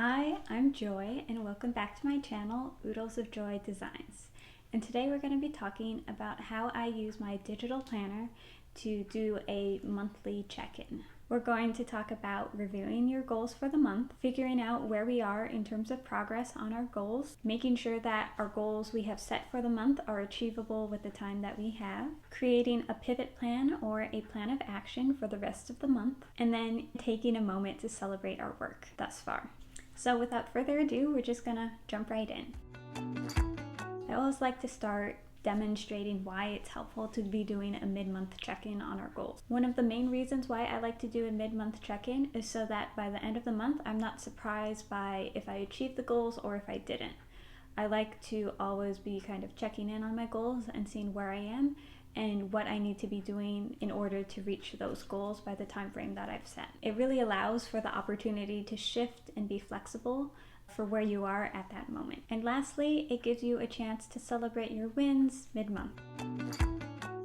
Hi, I'm Joy and welcome back to my channel, Oodles of Joy Designs. And today we're going to be talking about how I use my digital planner to do a monthly check-in. We're going to talk about reviewing your goals for the month, figuring out where we are in terms of progress on our goals, making sure that our goals we have set for the month are achievable with the time that we have, creating a pivot plan or a plan of action for the rest of the month, and then taking a moment to celebrate our work thus far. So without further ado, we're just gonna jump right in. I always like to start demonstrating why it's helpful to be doing a mid-month check-in on our goals. One of the main reasons why I like to do a mid-month check-in is so that by the end of the month, I'm not surprised by if I achieved the goals or if I didn't. I like to always be kind of checking in on my goals and seeing where I am and what I need to be doing in order to reach those goals by the time frame that I've set. It really allows for the opportunity to shift and be flexible for where you are at that moment. And lastly, it gives you a chance to celebrate your wins mid-month.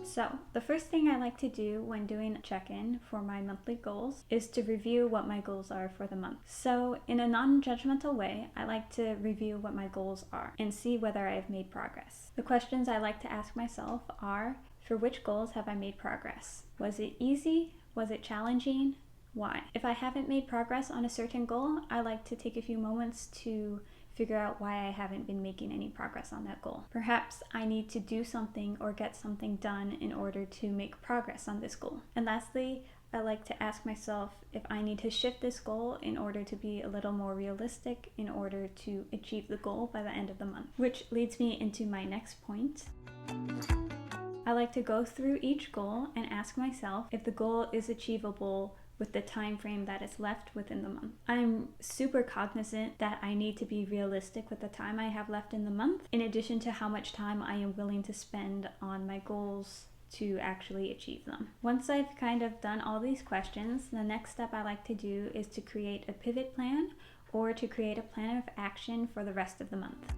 So, the first thing I like to do when doing a check-in for my monthly goals is to review what my goals are for the month. So, in a non-judgmental way, I like to review what my goals are and see whether I have made progress. The questions I like to ask myself are, for which goals have I made progress? Was it easy? Was it challenging? Why? If I haven't made progress on a certain goal, I like to take a few moments to figure out why I haven't been making any progress on that goal. Perhaps I need to do something or get something done in order to make progress on this goal. And lastly, I like to ask myself if I need to shift this goal in order to be a little more realistic in order to achieve the goal by the end of the month. Which leads me into my next point. I like to go through each goal and ask myself if the goal is achievable with the time frame that is left within the month. I'm super cognizant that I need to be realistic with the time I have left in the month, in addition to how much time I am willing to spend on my goals to actually achieve them. Once I've kind of done all these questions, the next step I like to do is to create a pivot plan or to create a plan of action for the rest of the month.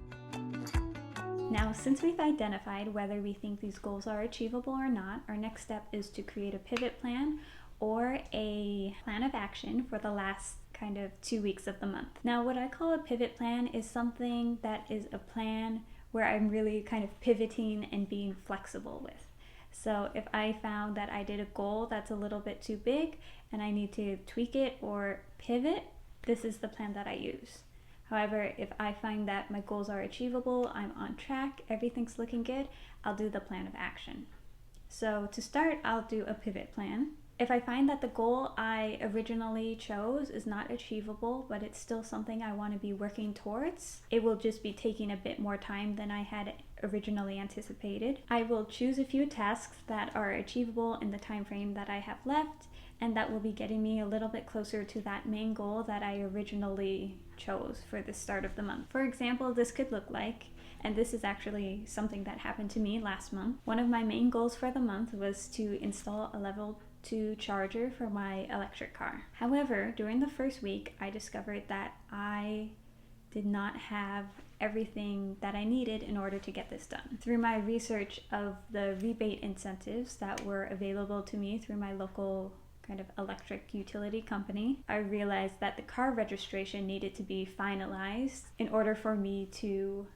Now, since we've identified whether we think these goals are achievable or not, our next step is to create a pivot plan or a plan of action for the last kind of 2 weeks of the month. Now, what I call a pivot plan is something that is a plan where I'm really kind of pivoting and being flexible with. So if I found that I did a goal that's a little bit too big and I need to tweak it or pivot, this is the plan that I use. However, if I find that my goals are achievable, I'm on track, everything's looking good, I'll do the plan of action. So to start, I'll do a pivot plan. If I find that the goal I originally chose is not achievable, but it's still something I want to be working towards, it will just be taking a bit more time than I had originally anticipated. I will choose a few tasks that are achievable in the time frame that I have left, and that will be getting me a little bit closer to that main goal that I originally chose for the start of the month. For example, this could look like, and this is actually something that happened to me last month, one of my main goals for the month was to install a level 2 charger for my electric car. However, during the first week, I discovered that I did not have everything that I needed in order to get this done. Through my research of the rebate incentives that were available to me through my local kind of electric utility company, I realized that the car registration needed to be finalized in order for me to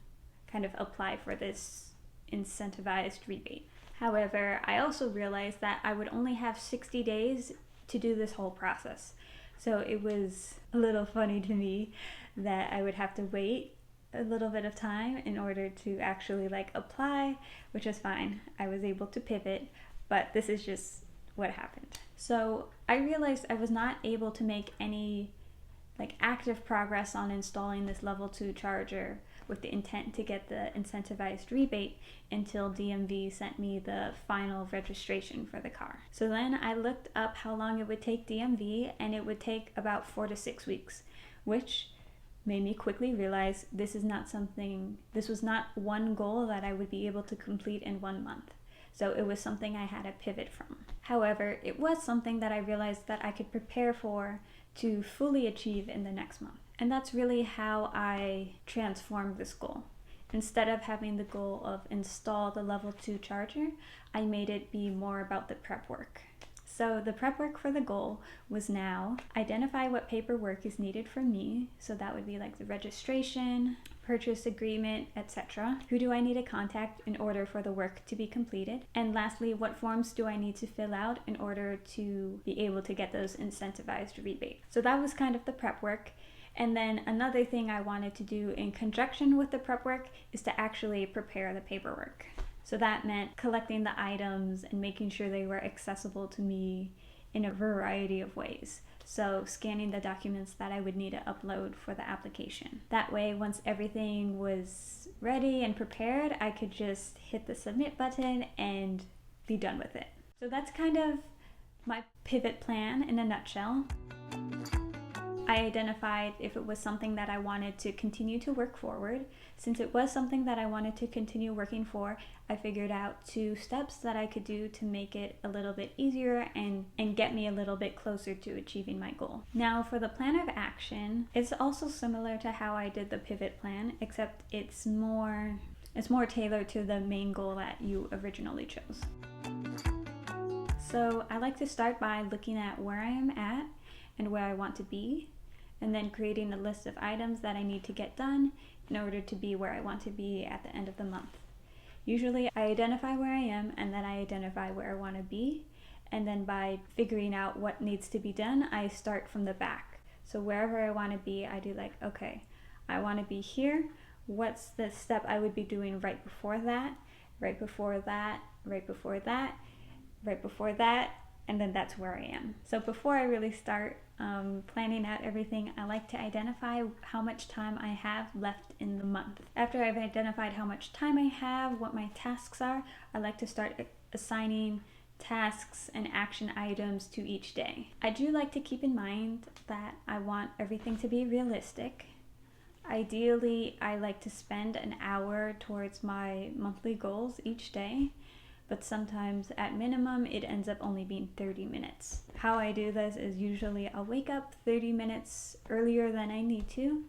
kind of apply for this incentivized rebate. However, I also realized that I would only have 60 days to do this whole process. So it was a little funny to me that I would have to wait a little bit of time in order to actually apply, which is fine. I was able to pivot, but this is just what happened. So I realized I was not able to make any active progress on installing this level 2 charger with the intent to get the incentivized rebate until DMV sent me the final registration for the car. So then I looked up how long it would take DMV, and it would take about 4 to 6 weeks, which made me quickly realize this was not one goal that I would be able to complete in 1 month. So it was something I had to pivot from. However, it was something that I realized that I could prepare for to fully achieve in the next month. And that's really how I transformed this goal. Instead of having the goal of install the level 2 charger, I made it be more about the prep work. So So the prep work for the goal was now identify what paperwork is needed from me. So that would be like the registration, purchase agreement, etc. Who do I need to contact in order for the work to be completed? And lastly, what forms do I need to fill out in order to be able to get those incentivized rebates? So that was kind of the prep work. And then another thing I wanted to do in conjunction with the prep work is to actually prepare the paperwork. So that meant collecting the items and making sure they were accessible to me in a variety of ways. So scanning the documents that I would need to upload for the application. That way, once everything was ready and prepared, I could just hit the submit button and be done with it. So that's kind of my pivot plan in a nutshell. I identified if it was something that I wanted to continue to work forward. Since it was something that I wanted to continue working for, I figured out 2 steps that I could do to make it a little bit easier and get me a little bit closer to achieving my goal. Now for the plan of action, it's also similar to how I did the pivot plan, except it's more tailored to the main goal that you originally chose. So I like to start by looking at where I am at and where I want to be, and then creating a list of items that I need to get done in order to be where I want to be at the end of the month. Usually I identify where I am and then I identify where I want to be, and then by figuring out what needs to be done, I start from the back. So wherever I want to be, I do like, okay, I want to be here. What's the step I would be doing right before that, right before that, right before that, right before that, and then that's where I am. So before I really start planning out everything, I like to identify how much time I have left in the month. After I've identified how much time I have, what my tasks are, I like to start assigning tasks and action items to each day. I do like to keep in mind that I want everything to be realistic. Ideally, I like to spend an hour towards my monthly goals each day, but sometimes at minimum it ends up only being 30 minutes. How I do this is usually I'll wake up 30 minutes earlier than I need to,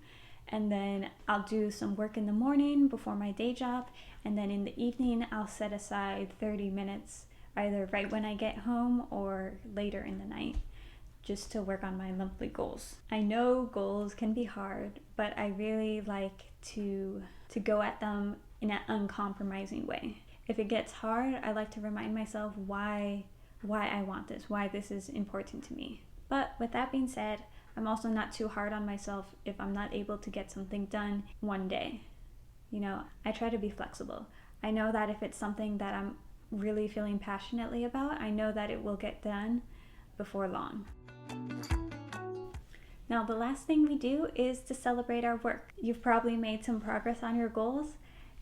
and then I'll do some work in the morning before my day job, and then in the evening I'll set aside 30 minutes either right when I get home or later in the night just to work on my monthly goals. I know goals can be hard, but I really like to go at them in an uncompromising way. If it gets hard, I like to remind myself why I want this, why this is important to me. But with that being said, I'm also not too hard on myself if I'm not able to get something done one day. You know, I try to be flexible. I know that if it's something that I'm really feeling passionately about, I know that it will get done before long. Now, the last thing we do is to celebrate our work. You've probably made some progress on your goals.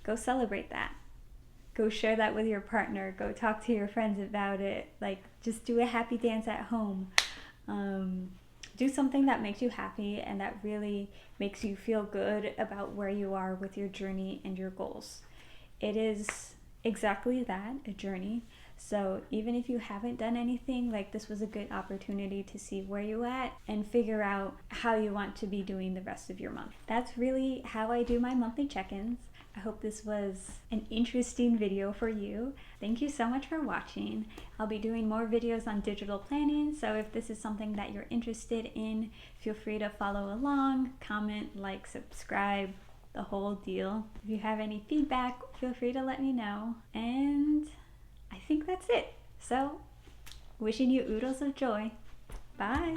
Go celebrate that. Go share that with your partner. Go talk to your friends about it. Like, just do a happy dance at home. Do something that makes you happy and that really makes you feel good about where you are with your journey and your goals. It is exactly that, a journey. So even if you haven't done anything, like, this was a good opportunity to see where you're at and figure out how you want to be doing the rest of your month. That's really how I do my monthly check-ins. I hope this was an interesting video for you. Thank you so much for watching. I'll be doing more videos on digital planning, so if this is something that you're interested in, feel free to follow along, comment, like, subscribe, the whole deal. If you have any feedback, feel free to let me know. And I think that's it. So, wishing you oodles of joy. Bye!